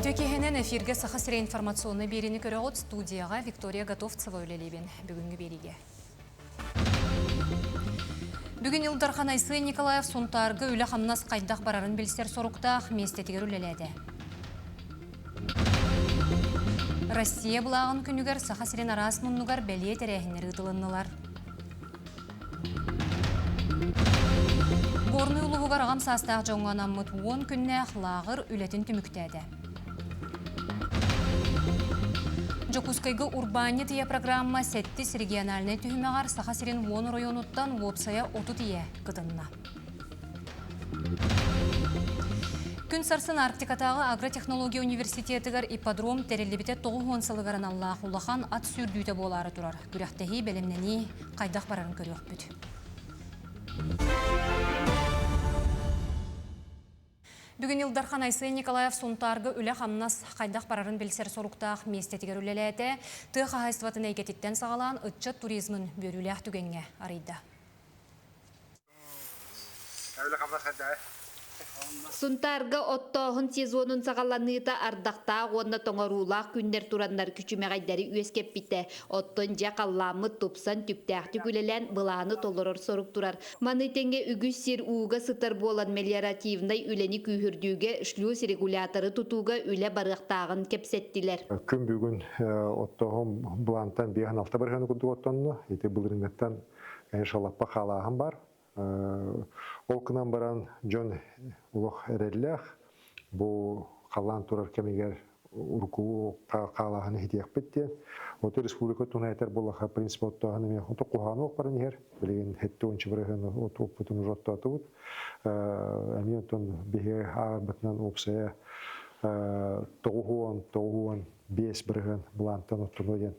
Үрекехенен эфирге сахасыра информационный берені көрі студияға Виктория Готовцева өлелебен бүгінгі береге. Бүгін Илдархан Айсы Николаев Сунтарғы үлі қамнас қайдақ барарын білсер соруқтақ местетігер үлеледі. Россия бұлағын күнігер сахасырен арас мұнығар бәлие тәрәхінері ұтылынылар. Горны ұлығығар ағам састақ жоңған аммыт 10 күнне лағыр үлетін түміктәді. Жокускайгы урбани тия программа 7 региональный түйімеғар сахасырен 10 районуттан опсая 30 тие кытынна. Күн сарсын Арктикатағы агротехнология университетігер ипподром тәрелебете 9 сылығарын Аллах улахан ат сүрдүйті болары тұрар. Күрәқтәхи бәлемнені қайдақ барарын көріқ бүт. Бүгін Илдархан Айсы Николаев Сунтарғы үлі қамнас қайдақ барарын білсер соруқтақ местетігер үлеләді. Тұға хайстватын әйкететтен сағалан ұтчат туризмін бөрілі түгенге арайды. Сунтарга оттоғын сезонын сағаланыйта ардақта ғонна тоңарулақ күндер турандар күчімеғайдары өскеп бітті. Оттон жақалламы топсан түптәқті күлелен бұланы толырыр сорук турар. Маныйтенге үгіз сер уға сытар болан мелиоративнай үлені күйірдуге шлюз регуляторы тұтуға үлі барықтағын кепсеттілер. Күн бүгін оттоғын бұлантан бейхан алта барғаны күнді оттонны. Еті бұлырыңаттан шалаппа қалағын бар. Ол кынан баран жон улық әрелләқ, бұл қалан тұрар кәмегер ұрқуы қалағаны хетияқ бітті. Оты республика тұнайтар болаға принцип оттағаны мен оты қуғаны оқ барын егер. Білеген хетті ончы бірігіні оты опытын жотты атуыд. Әмен тұн беге ағыр бітінен опсая тоғуан бес бірігін бұлантан оттын өден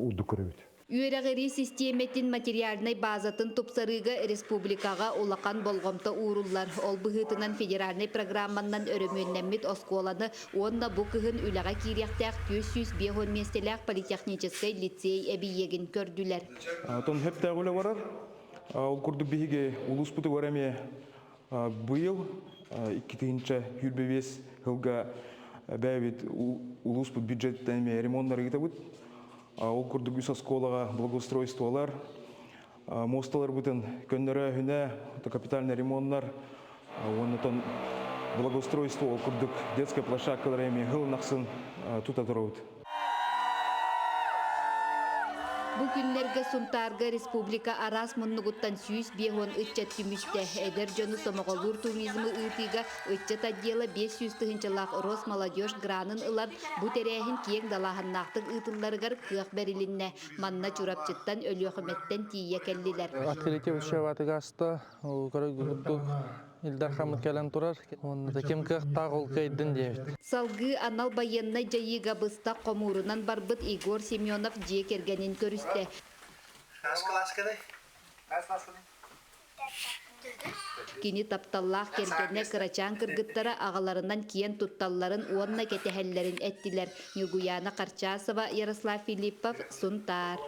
ұдды көребет. Үйерағыры системеттін материалнай базатын топсарыға республикаға олақан болғымта уырулар. Ол бұғытынан федеральный программаннан өрімөннәммет осколаны, онна бұқығын үліға кирияқтақ 400 бейхон местеләқ политехническай лицей әбейегін көрділер. Тон хептә ғылы барар. Ол күрді бейге ұлыспыты ғареме бұйыл 2-ші юрбевес ғылға бәйбет ұлыспыт бюджеттен ремонттары кеті бұд. Ол күрдік үс осколаға благоустройстволар, мосталар бұтын көннері хүне, капитальный ремонттар, онытын благоустройство ол күрдік детская площадкалар әме ғыл нақсын тұта тұрауыд. Бұл күнлерге Сунтарга республика арас мұннығыттан сүйіс бейхон үтчат күмішті. Әдер жоны сомағалур туризмі үтіға үтчат аддела 500 тұхынчылақ Рос молодежь гранын ылан бұ тәрәхін киең далағыннақтық үтілларғар қиық бәрілінне. Манна чурапчыттан өлі өқіметтен тие кәлділер. Открытие үшеватыға асты, Илдархан кәлін тұрар, онда кем қиқтақ ол қайдын дейбет. Салғы анал байынна жайыға бұста қомурынан барбыт Игор Семенов жекергенін көрісті. Кені тапталлақ кергенне қырачан кіргіттара ағаларынан киен тұтталларын онна кетехеллерін әттілер. Нюгуяна Қарчасова, Ярослав Филиппов, Сунтар.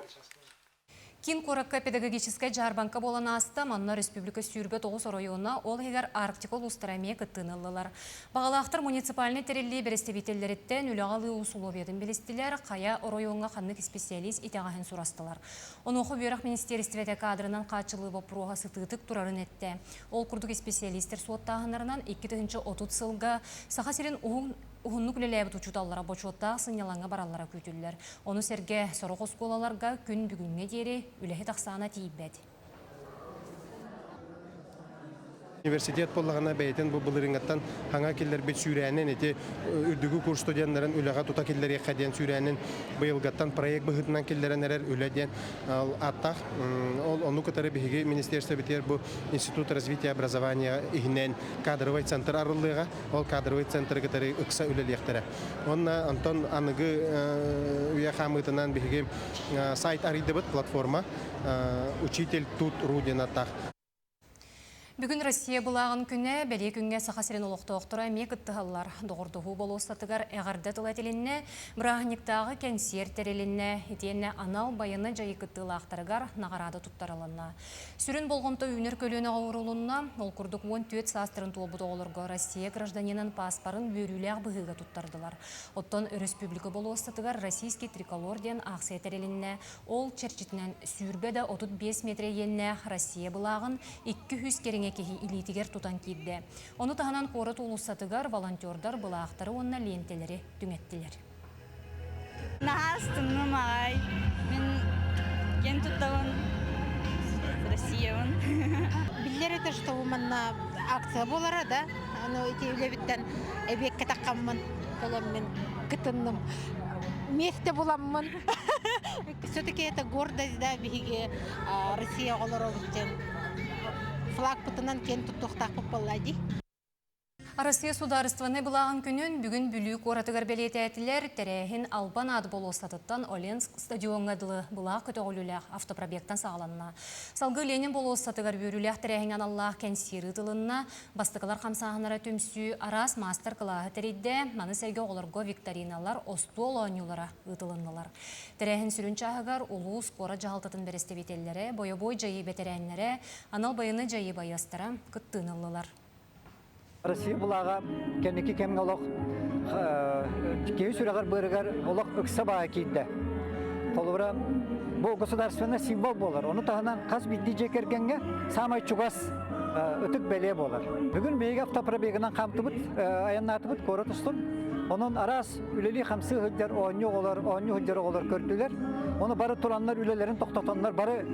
Кин Коракка педагогическая жарбанка болан аста манна республика сүйірбе 9 районна ол егер Арктикол устараме кыттынылылар. Бағалақтыр муниципальный терелли берестебителлереттен үлағалы усуловедін білістілер қая районға қаннық специалист итағахын сұрастылар. Оны оқу бүйрақ министерствете кадрынан қачылы вопроға сытытық тұрарын әтті. Ол күрдік специалистер суоттағынарынан 2-30 сылға сақасерін Уғынны күлеләбіт ұчуталлара бочуотта сынялаңа бараллара көтілілер. Оны серге сорық осколаларға күн бүгінге дері үләхі тақсағына тейбәді. Университет болағына бәйтін бұл бұлырыңаттан хаңа келдер бет сүйрәнін, әте үрдігі курс студентларын үліға тута келдер еқаден сүйрәнін бұйылғаттан проект бұғытынан келдерін әрер үләден аттақ. Оны көтәрі бігіге министерство бітер бұл Институт развития образования игінен кадровый центр арылыға, ол кадровый центр көтәрі ұқса үлелектері. Онна Антон анығы үйе қамытынан бігіге сайт арыды бұд платформа «Учитель тут Рудин» аттақ. Бүгін Россия бұлағын күні бәле күнге сақасырын олықтауқтыра мек ұттығалар. Доғырдығы болуыстатығар әғарды тұлателінне, бірағынықтағы кәнсер тәрелінне, етенне анал байыны жайы күттілақтарығар нағарады тұттарылынна. Сүрін болғымты үнір көліні ғауырылынна, ол күрдік 14 састырын туылбыды олырғы Россия гражданинын паспарын бөріләғ бұғыға тұттардылар. Оттан республика болуыстатығар российский триколор ден ақсия тәрелінне, ол черчетінен сүрбеді 35 метре енне Россия бұлағын 200 керіңе кехи илитигер тутан кирде. Оны таханан корот улуссатыгар волонтердар былақтары онна лентелері дүңеттілер. Нағастымным ағай. Мен ген тұттауын Россияውን. Билер это, что у меня акция была, да? Оно эти левиттен эбекке таққанмын, мен кытынным. Месте буламмын. Все-таки это гордость, да, биге Россия олоровичен. Флаг путынан кен туттуқтақ попаллади. Россия сударстваны бұлағын күнін бүгін бүлік оратығар белеті әтілер тәрәхін Албан ады болуыстатыттан Оленск стадионғадылы бұлақ көтіғыліләқ автопробектан сағаланына. Салғы Ленин болуыстатығар бөріләқ тәрәхін аналлақ кәнсері тылынна бастықылар қамсағынара төмсі арас мастер қылағы тәрейді маны сәрге оларға викториналар остуол ойнулара ұтылынылар. Тәрәхін сүрін чағығар ұлыс қора жағалтатын берестебетелері, бойы-бой жайы бетерәнлері, анал байыны жайы байыстара күттінылылар. Россия бұлаға кәнекі кәмін олық кейі сүрағар бұрығар олық үксі баға кейді. Қолыбыра бұл государственный символ болар. Оны тағынан қаз бидді жекергенге самай чугас үтік бәле болар. Бүгін бейгі автопробегінен қамты бұд, аяннаты бұд, көрі тұстым. Onun aras üleli hamsı hüller, onyu hüller olur kördüler. Onu barı turanlar ülelerin toktatanlar, barı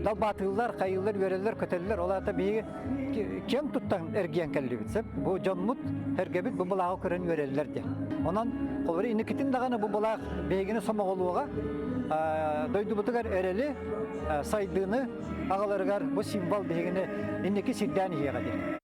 dal batılılar, kayılar, vereler, köteliler. Ola da bir kim tuttan ergiyen kelli bitsep. Bu John Mut hergebit bu bulağı kören vereler diye. Onun kolları inikitin dağını bu bulağ beygini somağılığa doydu butugar ereli saydığını ağalarıgar bu simbol beygini indiki siddani yiyeğe.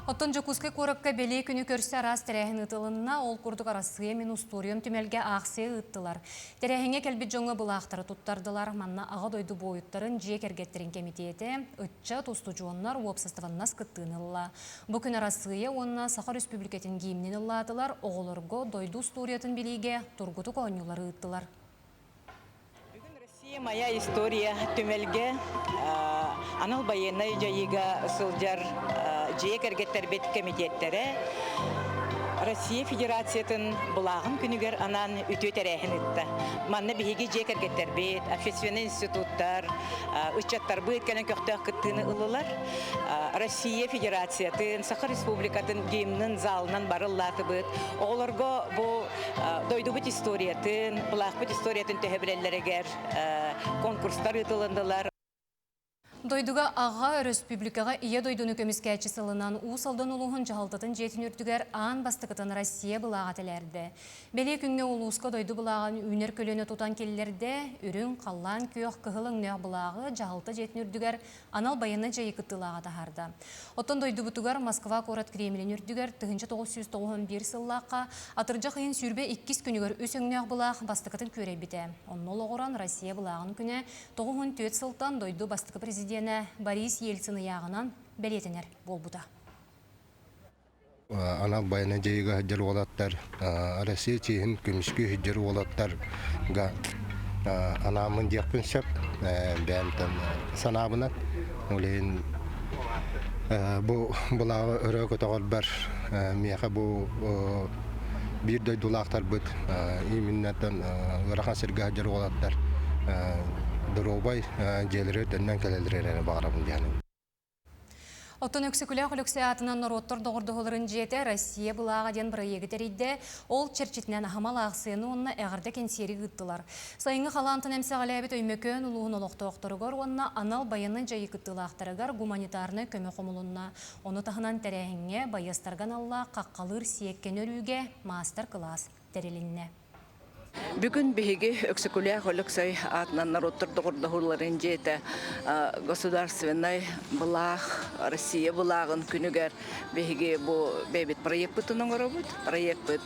Оттон жокуске коракка беле күні көрсе арас тәрәхін ұтылынна ол күрдік арасыға мен усториум түмелге ақсы ұттылар. Тәрәхінге кәлбет жоңы бұлақтары тұттардылар. Манна аға дойды бойыттарын жек әргеттерін комитеті үтча тұсты жоңнар уапсастываннас күттінілла. Бұл күн арасыға онына Саха Республикетін геймнен ұлладылар. Оғылырғы дойды усториятын белеге тұрғыты көңілері ұттылар. Моя история түмелге анал байыны жайыга сылжар жиек әргеттер бет комитеттері Россия Федерациятын бұлағын күнігер анан үтө тәрәхін үтті. Манны бігі жиек әргеттер бет, общественный институттар, үтчаттар бұйт кәнен көқтіғ күттіні ұлылар. Россия Федерациятын, Саха Республикатын геймнің залынан барыллаты бұд. Оғыларға бұл дойду бұд историятын, бұлақ бұд историятын төһебірелерігер конкурстар үтілінділар. Дойдуга аға республикаға ие дойдуны көміске әчісілінан ұсалдан ұлығын жағалтатын жетін үрдігер аң бастықытын Россия бұлаға тәлерді. Беле күнге ұлысқа дойду бұлағын үнер көліні тұтан келілерді үрін қаллан күйіқ қығылың нөқ бұлағы жағалты жетін үрдігер анал байыны жайы күттілаға тахарды. Оттан дойду бұтығар Москва корат Кремлін үрдігер 1991 сыллаққа атыржа қиын сүрбе 2 күнігер өсің нөқ бұлақ бастықытын көре біті. Оннол оғыран Россия бұлағын күні 94 сылтан дойду бастықы президент Борис Ельцин яғынан бәлетінер болбуда. Анал байына жайыға хыджар олаттар, Россия чейін күмішкі хыджар олаттар анамын дияқпын шап, бәмтін санабына. Олейін бұлағы үрі көтіғал бар, меға бұл bir duyduğlaqtar bud, iminnetten ırakan sirga hıджар олаттар. Дробай желері дөннен келелеріне бағырабын дияны. Оттон өксікілі құліксе атынан нұроттыр доғырдығылырын жеті Россия бұлаға ден бірайегі тәрейді ол черчетінен ахамал ақсыны онына әғірді кенсері ғыттылар. Сайыңы қалантын әмсіғалайбет өймекөн ұлуғын олықты оқтырығыр онына анал байыны жайы күттілақтырығар гуманитарны көмі қомылынна. Оны тағынан тәрәхіңе байыстарған алла қаққалыр сиеккен өріге мастер класс тәрелінне. Бүгін бігі өксікілі қолықсай атынан народтыр доғырдығыларын жеті государственный бұлақ, Россия бұлағын күнігер бігі бұл бәйбет проект бұтының ұры бұд. Проект бұд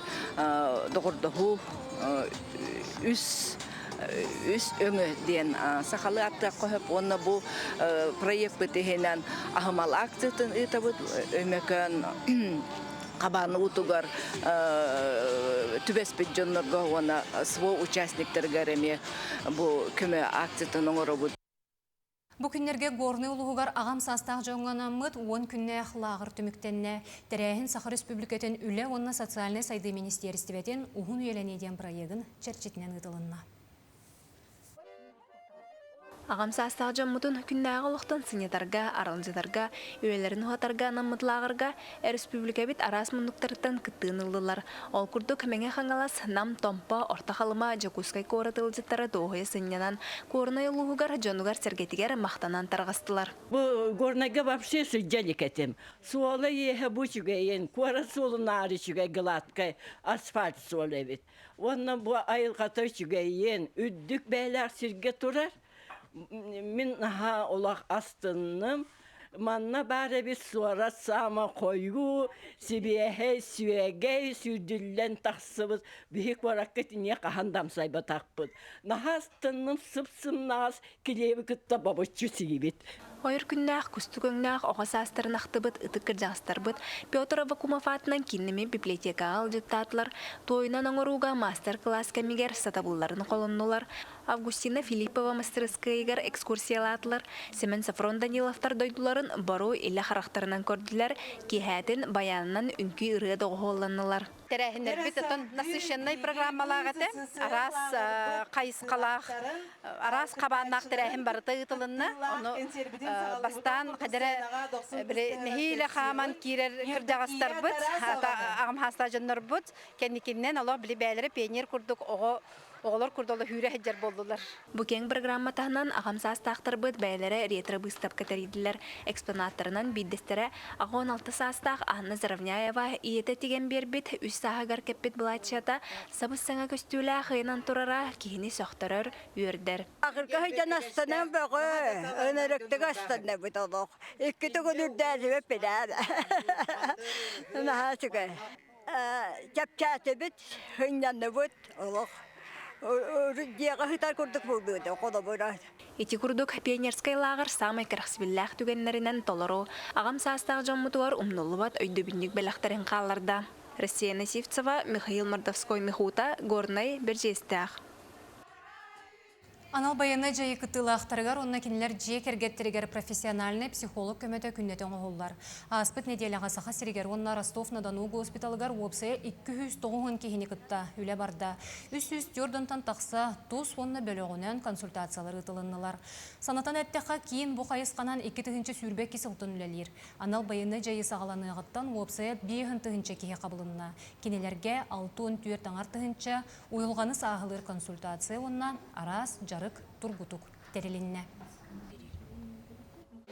доғырдығы үс үс өңі ден сақалы атты қойып, оны бұл проект бітігенен ағымал акциятын ұйтабыд өмекін қабаны ұтуғар түбеспет жонларға оны сво участниктарға реме бұл көмі акциятын оңыры бұд. Бу күннерге горны улугар агам састақ жоңғанамыд 10 күнне лағыр түміктенне тәрәйін Сахар Республикатын үлі онна социальный сайды министерстветін уғын үйеленеден проегін черчетінен ұтылынна. Ағам састағы жаммытын күннәғы олықтан сынетарға, аралынжыдарға, өйлерін ұғатарға, намытлағырға, республика бит арас мұндықтарыттан күттіғын ұлдылар. Ол күрді көмеңе қаңалас нам томпа, орта қалыма, жокускай қорыты ұлжыттары доғыя сынянан, көрінай ұлығығар, жонуғар сәргетігер мақтанан тарғастылар. Бұл көрінайға бапшы сүджәлік әтім. Суолы ехе бұл жүгейін, көрі суолын ары жүгей ғылатқай, асфальт суолы бит. Онын бұл айылғатай жүгейін, үддік бәйләр сірге тұрар. Мен олақ астынным, манна бәрі біз суара сама қойу, себеге, сүйеге, сүйділен тақсыбыз, бейік бараққа тіне қағандам сайба тақпыз. Наға астынным сып-сым нағыз келебі күтті бабычу сүйебет. Ойыр күннәқ, күсті көңнәқ, оғаса астарын ақтыбыт, ұтықыр жағыстарбыт, Петр Авакумов атынан кеннеме библиотека алжыктатылар, тойынан оңыруға мастер-класс кәмегер сатабылларын қолыннулар, Августина Филиппова мастерскайгар экскурсиялатылар, Семен Сафрон Даниловтар дойдуларын бару илі харақтарынан көрділер, кейхәтін баянынан үнкі ұры доғоланылар. Тәрәхінер бит отын насыщенный программалағаты, арас қайысқалақ, арас қабаннақ тәрәхін барыты ұтылынны, оны бастан қадірі нехейлі қаман кейрер күрдағастар бұд, ағым хаста жынныр бұд, кәнекеннен олы білі бәлірі пейнер күрдік оғылар күрдолы хүрі әджер болдылар. Бүкен программа тағынан ағамса астақтыр бұд бәлірі ретро бұстап кәтәрейділер. Экспонаттарынан биддестері ағон 6 састақ Анна Заравняева иеті теген бербет үс сағығар кәппет бұлатшата сабыз саңа көстілі қиынан тұрара кейіні соқтырыр үйірдер. Ақырғы хайдан астанан бағы өнеріктігі астанан бұд олық. Екі түгін үрдәзі өп бедәді. Наға түгі. Кәпчәті біт, хынянны бұд олық. Үрдеға хытар көрдік бұлды, қолы бұйрайды. Ити күрдік пионерскай лағыр самай кірақсыбілләқ түгенлерінен толыру. Ағам састағы жаммытуар умнулы бат өйді бүндік бәліқтарын қаларда. Россия Насивцева, Михаил Мордовской Михута, Горный, Бержестях. Анал баяны жайы кытылы ақтарығар, онна кенелер жек әргеттерігер профессиональный психолог көмөті күннетен оғылар. Аспыт неделяға сақа сірігер, онна Ростов-на-Дону госпиталығар опсая 209 кехіне кытта үлі барда. Үс-үс түрдінтан тақса, тұс онна бөліғінен консультациялар ұтылынылар. Санатан әттіға кейін бұ қайысқанан 2-тігінші сүрбек кесі ұтын үлелер. Анал баяны жайы сағаланы ғыттан опсая 5-тігінші кеге қабылынна. Кенелерге 6-4 таңар-тігінші ұйылғаны сағылыр консультация онна арас жарык тургутук терелинне.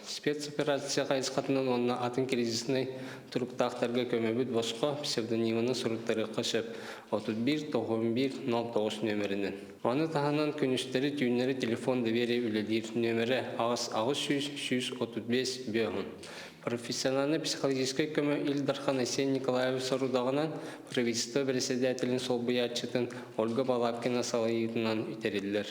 Спецоперация қайысқатынан онна атын кризисный турктақтарға көмебіт босқа псевдонимыны сұруқтары қышып 31-91-09 нөмірінен. Оны тағынан күністері түйінлері телефон доверие үлелер нөмірі ағыз 100-135 бөғын. Профессиональный психологический көмі Илдархан Асен Николаев сорудағынан правительство председателін сол бұятчытын Ольга Балапкина салайытынан үтерелілер.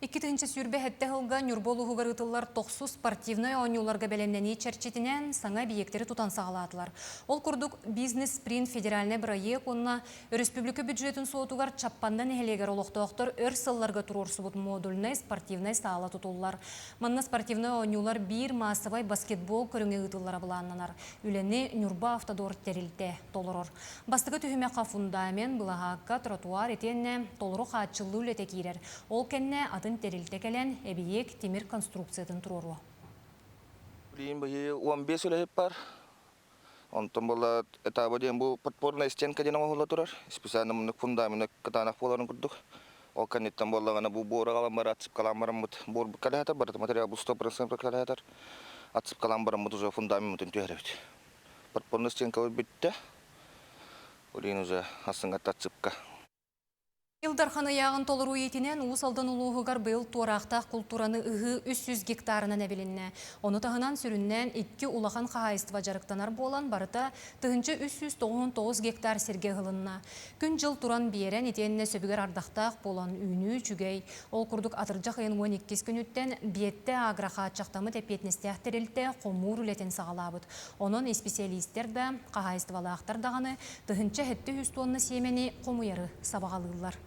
2-тігінші сүрбе әтті ғылға нүрболу ғығарытылар тоқсу спортивной ойнуларға бәлемнені черчетінен саңа биектері тұтан сағалатылар. Ол күрдік бизнес-спринт федеральный проект онына республика бюджетін соғытуғар чаппандан әхелегер олықтауқтар өр сылларға тұрорсыбыт модульный спортивный сағала тұтулар. Манна спортивной ойнулар бір массовай баскетбол көріңе ғытылар бұланнанар. Үлені нүрба автодор терілте толырыр. Бастығы түхімеқа фундамен бұлағаққа тротуар етенне толыру қатшылы үлете кейрер. Ол кәнне атын терилте келен эбиек темир конструкциятын турору. Блин, быйыл 15 үләһеп бар. Онтон бола этабы ден бу подпорная стенка ден оңгола турар. Специально мундук фундамент катанак боларын курдук. Ол канеттен болла гана бу бора каламбар атып каламбармыт. Бор калатар бар материал бу 100% калатар. Атып каламбармыт уже фундаментин төһөрөбүт. Подпорная стенка битте. Олин уже асынга тацыпка. Илдарханы яғын толыру етінен ұсалдан ұлуғығар бұл туарақтақ культураны ұғы 300 гектарынан әбілінне. Оны тағынан сүріннен 2 улахан қағайыстыва жарықтанар болан барыта тұғынчы 399 гектар серге ғылынна. Күн жыл туран берен етеніне сөбігер ардақтақ болан үйіні жүгей. Ол күрдік атыржақ ең 12 күн өттен бетті аграға атшақтамы тәпетнестіяқ терілті қомур үлетін сағалабыд. Оның специалистер да қағайыстывалақтар дағаны тұғынчы 700 тонны семені қомуяры сабағалылар.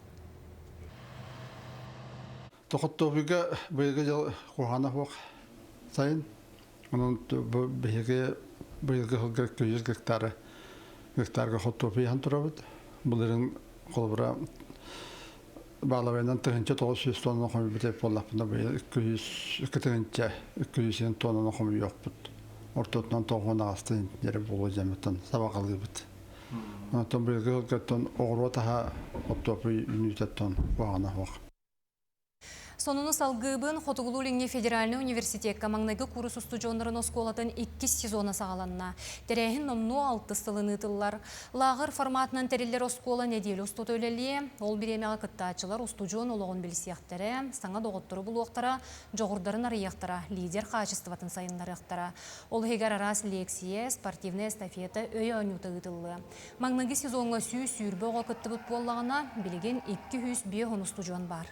Тоқыттоғыға бұйығы жыл қоғаны қоқ сайын. Оның бұйығы 200 гектарға қоттоғыған тұрабыд. Бұлырын қолыбыра бағлавайынан 900 тонны қомы бітеп болақпында бұйығы 200 тонны қомы жоқ бұд. Ортотынан тоғын ағасты ері болу жәметтен сабақалғы бұд. Онықтан бұйығы оғыру таға қоттоғы үнітеттен қоғаны қоқ. Сонуны салгыбын Хотугулулинге федеральный университет камаңнайгы курс устужонларын осколатын 2 сезона сағаланна. Терехин номну 6 стылыны тыллар. Лағыр форматынан терелер оскола неделі устут өлелі. Ол биремеға кыттачылар устужон олығын білсияқтары, саңа доғыттыры бұл оқтара, жоғырдарын арияқтара, лидер қачыстыватын сайынлары ақтара. Ол хегар арас лекция, спортивная эстафета өй анюты ұтылы. Маңнайгы сезонға сүй-сүйірбі оға кытты бұт болағына білеген 200 бейхон устужон бар.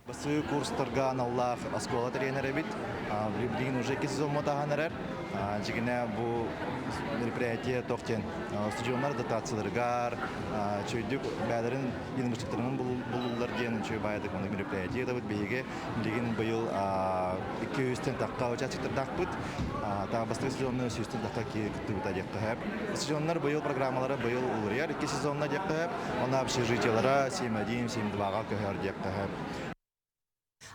Басы курстарға аналлах оскола тренері бит. Білген уже 2 сезон мотағанырар. Жігіне бұл мероприятие тоқтен. Студионлар дотацияларғар, чөйдік бәдерін енгіштіктерінің бұлылар ден чөй байдық оны мероприятие да бұд бейге. Білген бұйыл 200-тен таққа участиктер дақ бұд. Тағы бастығы сезонны 100-тен таққа күтті бұд адек қағып. Студионлар бұйыл программалары бұйыл ұлырияр. 2 сезонна дек қағып. Она общежитиялара 7-1-7-2-ға көхер дек қағып.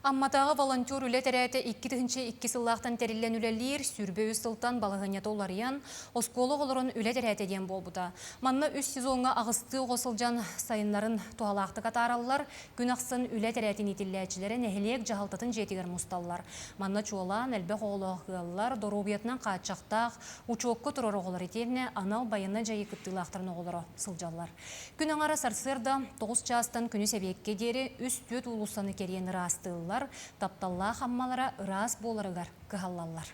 Амматағы волонтер үлі тәрәті 2 сыллақтан тәрілен үлелер, сүрбе үз сылтан балығынеті олариян, осколы оларын үлі тәрәті ден бол бұда. Манна үз сезонға ағысты ғосылжан сайынларын туғалақты қатаралылар, күн ақсын үлі тәрәтін етілләчілері нәхілек жағалтатын жетігер мұсталылар. Манна чуалан, әлбе қолығылар, доробиятынан қатшақтақ, учуокқы тұрар оғылар етеріне анал байына жайы күттілақтарын оғылары сылжалар. Күн аңара сарсырда 9 частан күні сәбекке дері үз төт ұлысаны керен растылы. Тапталла хаммалара ырас боларыгар кыхаллалар.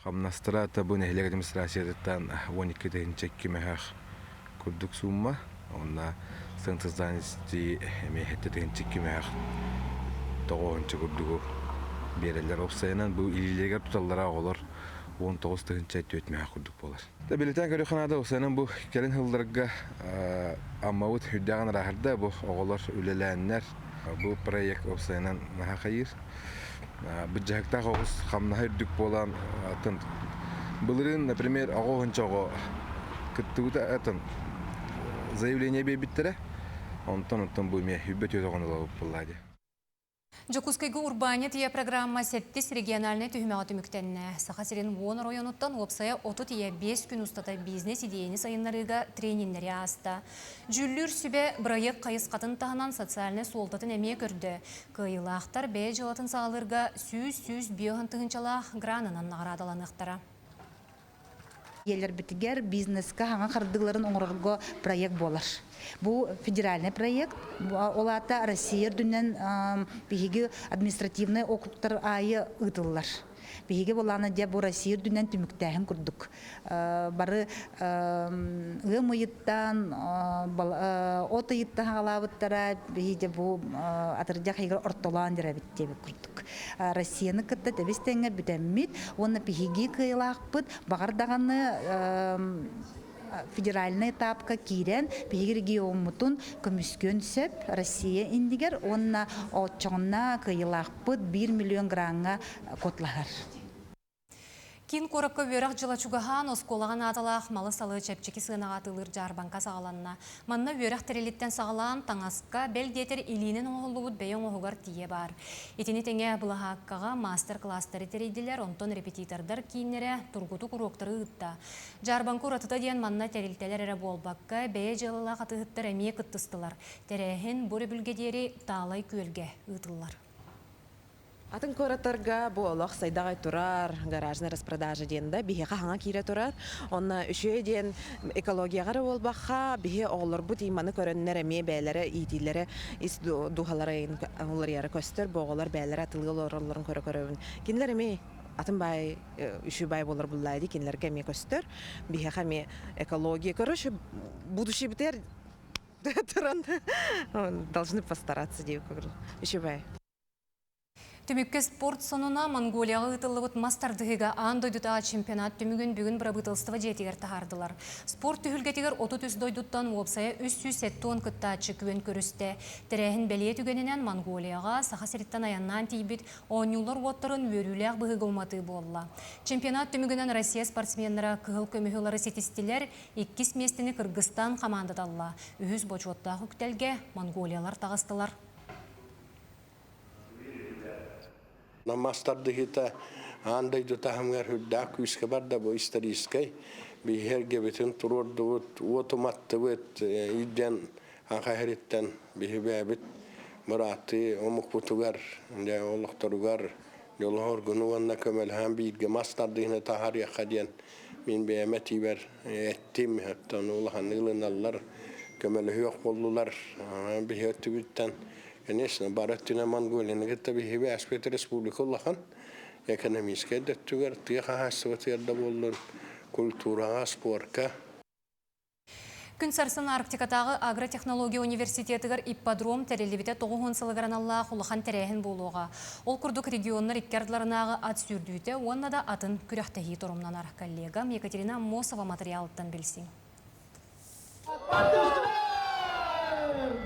Хамнастыра табын эхлек администрациятан 12-ден чеккемехах курдук сумма. Онна сынтызданисти мехеттеден чеккемехах тоғончы курдугу берелер опсайынан бұл илилегер туталлара оғылар 19-тын чайты өтмеха курдук болар. Билетен көріқанада осының бұл келін ғылдырға аммауыт хүддіған рахырда бұл оғылар үлеләнлер бұл проект осының наға қайыр. Бұл жағықта қоғыз қамнаға үрдік болан атын. Бұлырын, например, оғығынша оғы күттігіті атын заявление бейбіттірі, онтан бұл ме үббет өз оғынылы бұллады. Жокускайгы урбания тия программа 7 региональный түймеғаты мүктенне. Сақа сирен 10 районуттан опсая 30-5 күн ұстата бизнес идеяны сайынларыға тренинлері аста. Жүллүр сүбе проект қайысқатын тағынан социальный солтатын әме көрді. Кыйлақтар бәй жылатын сағалырға сүз биоғын тұғынчалақ гранынан нағырадаланықтара. Елер бітігер бизнесқа хаңа қардығыларын оңырғылға проект болар. Бұл федеральный проект. Олата Россия дүнен бейгі административный округтар айы ұтылылар. Бейгі боланы де бұл Россия дүнен түміктәхін күрдік. Бары ұғым ұйыттан, от ұйыттан ғалабыттара бейгі бұл атырдақ егер ортолан дер әбіттебі күрдік. Россияны күтті тәбістеңі бүтәммет, оны бейгі қиылақ бұд, бағардағаны федеральный этапка кирен бейгі регион мұтын көміскөн сөп Россия индигер, онна отчоңна қиылақ бұд 1 миллион гранға котлағар. Кин коракка верах жылачугахан осколаган аталах малы салы чепчеки сынаға тылыр жарбанка сағаланна. Манна верах терелиттен сағалан таңасқа белдетер илинен оғылуыд бейон оғығар тие бар. Етені теңе бұлағаққаға мастер-класстары терейділер, онтон репетитордар кейінері тургуту kuroktары ұтта. Жарбанку ратыта ден манна терелтелер әрі болбаққа бәе жылыла қатығыттар әме күттістылар. Терехін бөрі бүлгедері талай көлге ұтылар. Атын коратарга бу олох сайдагай турар, гаражный распродажа денде, бихе хаңа кире турар. Онна үшөй ден экологияга болбакка, бихе оглор бу тиманы көрөннөр эме бәйләре, итиләре, ис духалары олар яры көстөр, боголар бәйләре атылгыларын көрө-көрөбүн. Кинлер эме атын бай үшү бай болор буллайды, кинлерге эме көстөр, бихе хаме экология көрөш, будущий битер туран должны постараться деп үшү бай. Түмікке спорт сонуна Монголияға ұтылығыт мастардығыға андойдыта чемпионат түмігін бүгін бірабытылыстыва жетігер тағардылар. Спорт түхілгетігер 30 дойдуттан опсая 300 тонн күттачы күен көрісті. Тірәхін бәлие түгенінен Монголияға сақасыреттан аяннан тейбіт оңюлар оттырын өріләқ бұғыға уматы болла. Чемпионат түмігінен Россия спортсменлері кығыл көмігілері сетістілер 2 местіні Кыргызстан командадалла. Үхіз бочуоттағы күтелге Монголиялар тағыстылар. Намастардыгыта андай дутахамгар хүддак күскебарда бу исторической бихерге битин турурдуут отоматтыбыт иден ахахриттен бихибебит мураты омукпутугар де олохторугар жолхор гунуанна көмөлхан бирге мастардыгына тахар якаден мин бемети бер эттим хаттан улахан ылыналлар көмөлү болдулар бихеттүбүттен. Конечно, бараттина Монголияны гетте бихибе аспект республика улахан экономическая деттүгер тыга хасватырда болдун культурага спортка. Күн сарсын Арктикатағы агротехнология университетігер ипподром тәрелебіте 9 сылығыраналла құлыған тәрәхін болуға. Ол күрдік регионнар иккердларынағы ат сүрдүйті, онна да атын күряқтахи тұрымнан ар коллегам Екатерина Мосова материалыттан білсің.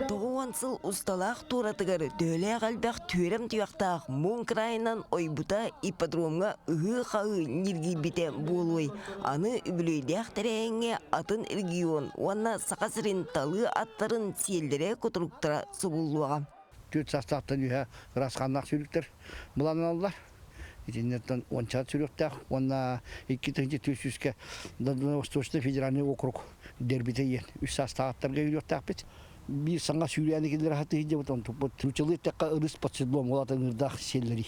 Тоғуансыл ұсталақ туратығары дөйлі қалбақ түрем тұяқтақ мұн крайынан ойбута ипподромға ұғы-қағы нергі бите болуай. Аны үбілейдіяқ тәрәңе атын регион, онна сақасырын талы аттарын селдері көтіруктіра сұбылуаға. Төт састақтан үйе расқаннақ сүріктір бұланын алылар. Итиннерден ончат сүріктақ, онна 2-300-ке Восточный федеральный округ дербіте ен. Үш састақтарға үйректақ бет. Bir sana Suriye'nin killeri hatta hiç yapıtan topu Türkçelik tekrar ırıs patçılığım olatan ırdak şeyleri.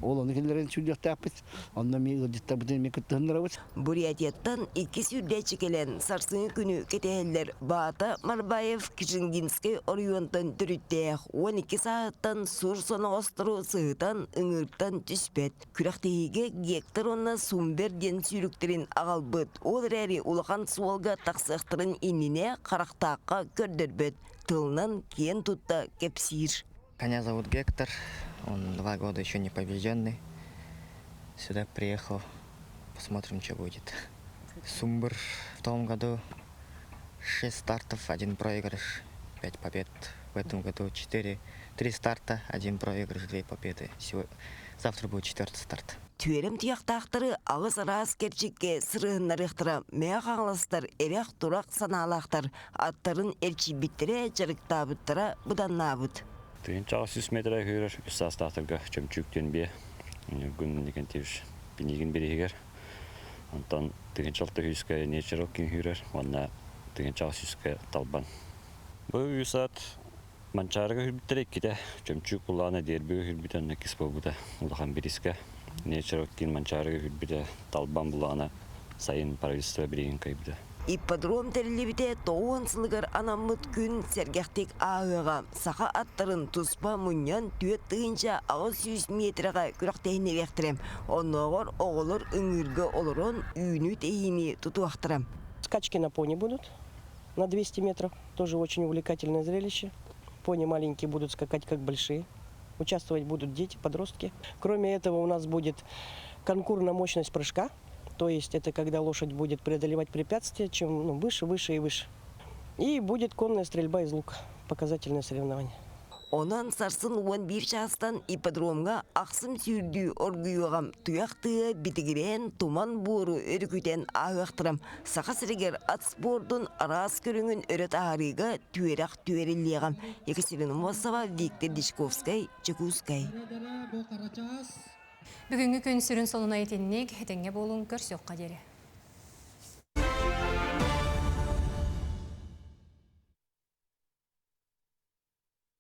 Olanı killerin Suriye'de yapıt. Ondan mi ırdıkta bütün mi kıttığınlara var. Бурятияттан 2 сүрде чекелен сарсың күні кетелер Баата Марбаев Кишингинский орионтан түріттеяқ 12 сааттан сур соны остыру сығытан ыңырттан түспет. Күрақтегеге гектар онна сумбер ден сүйріктерін ағалбыт. Ол рәрі улақан суалға тақсықтырын иніне қарақтаққа көрдірбет. Тылынан кен тұтта кепсир. Коня зовут Гектор, он 2 года еще не побежденный. Сюда приехал, посмотрим, что будет. Сумбр в том году 6 стартов, 1 проигрыш, 5 побед. В этом году 3 старта, 1 проигрыш, 2 победы. Завтра будет 4-й старт. Түйерім тұяқтақтары ағыз рас керчекке сырығынарықтыра мәқ аңластар әрек тұрақ саналақтар аттарын әрчі біттіре жарықтабыттыра бұданнабыт. Түйін чағы 100 метрі көрір, үс астақтырға чөмчүктен бе, күнін деген тевіш бінеген берегер. Онтан түйін чалты үйіске нечерок кен көрір, онна түйін чағы 100-ке талбан. Бұл үйісат манчарыға хүрбіттер еккеде, чөмчүк бұлағына дербігі хүрбіттен кес болбыда ұлақан береске. Нечерок кен манчарыға хүрбіде талбан бұлағына сайын правительство береген кайбыда. Ипподром тәрелебіде 9 сылығыр анамыт күн сәргәқтек ағыға сақа аттарын тұспа мұньян түйет тұғынша 600 метрға күрақтайыны вектірем. Онығыр оғылыр үңіргі олырын үйіні тейіні тұтуақтырам. Скачки на пони будут на 200 метров. Тоже очень увлекательное зрелище. Пони маленькие будут скакать как большие. Участвовать будут дети, подростки. Кроме этого у нас будет конкурс на мощность прыжка. То есть это когда лошадь будет преодолевать препятствия, чем выше, выше и выше. И будет конная стрельба из лука. Показательное соревнование. Онан сарсын 11 шастан ипподромға ақсым сүрді оргүйоғам тұяқтығы бітігірен туман бору өркүтен ағықтырам. Сақасырегер ат спордың арас көріңін өрет ағарыға түйерақ түйереліғам. Екатерина Мосова, Виктор Дичковскай, Чекускай. Бүгінгі күн сүрін солына етеннек, әтенге болуын көрсеуққа дері.